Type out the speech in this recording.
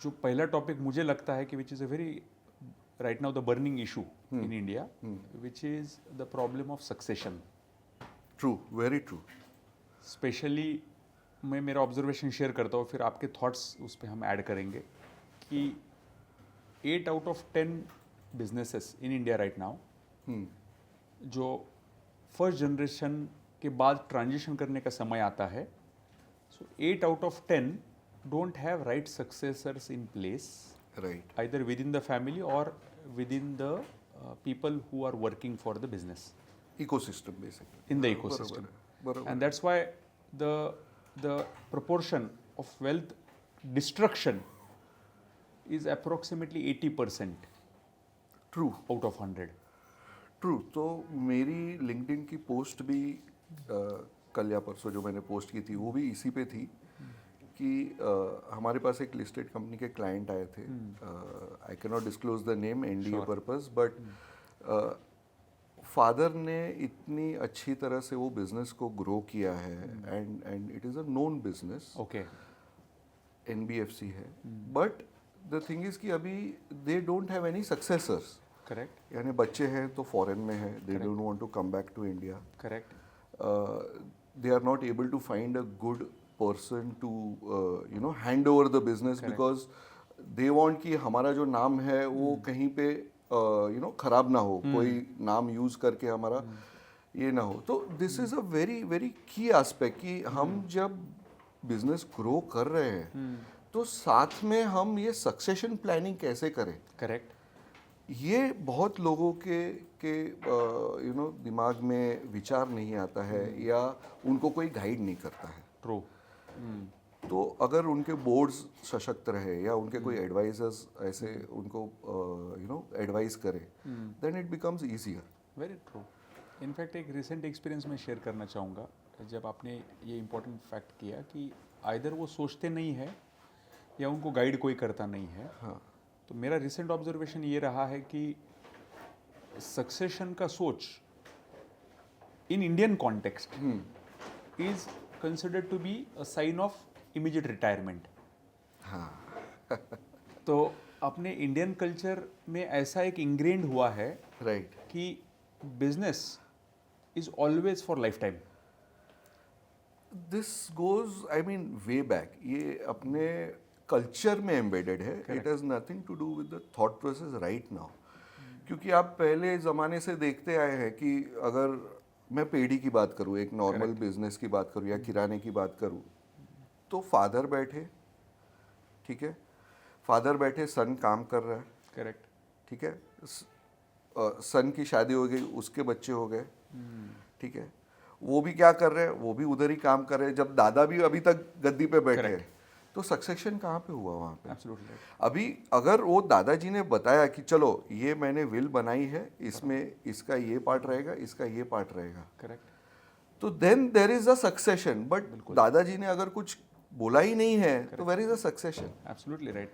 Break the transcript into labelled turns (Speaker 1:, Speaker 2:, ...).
Speaker 1: जो पहला टॉपिक मुझे लगता है कि which is a very right now the burning issue in India, which is the problem of succession.
Speaker 2: True, very true.
Speaker 1: Specially मैं मेरा ऑब्जर्वेशन शेयर करता हूँ, फिर आपके थॉट्स उस पर हम ऐड करेंगे कि 8 out of 10 businesses in India right now जो फर्स्ट जनरेशन के बाद ट्रांजिशन करने का समय आता है, सो 8 out of 10 don't have right successors in place,
Speaker 2: Right.
Speaker 1: either within the family or within the people who are working for the business.
Speaker 2: Ecosystem basically.
Speaker 1: In the ecosystem.
Speaker 2: बरोबर.
Speaker 1: And that's why the proportion of wealth destruction is approximately 80%
Speaker 2: True.
Speaker 1: out of 100.
Speaker 2: True. तो मेरी LinkedIn की post भी कल या परसों जो मैंने पोस्ट की थी वो भी इसी पे थी कि हमारे पास एक लिस्टेड कंपनी के क्लाइंट आए थे. I can not disclose the name NDA purpose, but father ने इतनी अच्छी तरह से वो बिजनेस को ग्रो किया है and it is a known business.
Speaker 1: Okay.
Speaker 2: NBFC है, बट द थिंग इज़ कि अभी they don't have any successors.
Speaker 1: Correct.
Speaker 2: यानी बच्चे हैं तो फॉरेन में है, they don't want to come back to India.
Speaker 1: Correct.
Speaker 2: They are not able to find a good person to hand over the business.
Speaker 1: Correct.
Speaker 2: Because they want कि हमारा जो नाम है वो कहीं पे खराब ना हो, कोई नाम यूज करके हमारा ये ना हो. तो this is a very very की एस्पेक्ट कि हम जब बिजनेस ग्रो कर रहे हैं तो साथ में हम ये सक्सेशन प्लानिंग कैसे करें.
Speaker 1: Correct.
Speaker 2: ये बहुत लोगों के दिमाग में विचार नहीं आता है या उनको कोई गाइड नहीं करता है.
Speaker 1: True.
Speaker 2: तो अगर उनके बोर्ड्स सशक्त रहे या उनके कोई एडवाइजर्स ऐसे उनको एडवाइस करे, then it becomes easier.
Speaker 1: Very true. In fact एक रिसेंट एक्सपीरियंस मैं शेयर करना चाहूँगा. जब आपने ये इम्पोर्टेंट फैक्ट किया कि आइदर वो सोचते नहीं है या उनको गाइड कोई करता नहीं है.
Speaker 2: हाँ.
Speaker 1: तो मेरा रिसेंट ऑब्जर्वेशन ये रहा है कि सक्सेशन का सोच in Indian context is considered to be a sign of immediate retirement.
Speaker 2: हाँ.
Speaker 1: तो अपने इंडियन कल्चर में ऐसा एक इंग्रेंड हुआ है
Speaker 2: राइट
Speaker 1: कि business is always for life time.
Speaker 2: This goes I mean way back. ये अपने कल्चर में एम्बेडेड है. It has nothing to do with the thought process right now. क्योंकि आप पहले ज़माने से देखते आए हैं कि अगर मैं पेड़ी की बात करूँ, एक नॉर्मल बिजनेस की बात करूँ या किराने की बात करूँ, तो फादर बैठे, ठीक है, फादर बैठे, सन काम कर रहा है.
Speaker 1: करेक्ट.
Speaker 2: ठीक है, सन की शादी हो गई, उसके बच्चे हो गए. ठीक है, वो भी क्या कर रहे हैं, वो भी उधर ही काम कर रहे हैं. जब दादा भी अभी तक गद्दी पे बैठे हैं, तो सक्सेशन कहाँ पे हुआ वहाँ पे.
Speaker 1: एब्सोल्युटली.
Speaker 2: अभी अगर वो दादाजी ने बताया कि चलो ये मैंने विल बनाई है, इसमें इसका ये पार्ट रहेगा, इसका ये पार्ट रहेगा,
Speaker 1: करेक्ट.
Speaker 2: तो then there is a succession. But दादाजी ने अगर कुछ बोला ही नहीं है तो where is a succession.
Speaker 1: Absolutely right.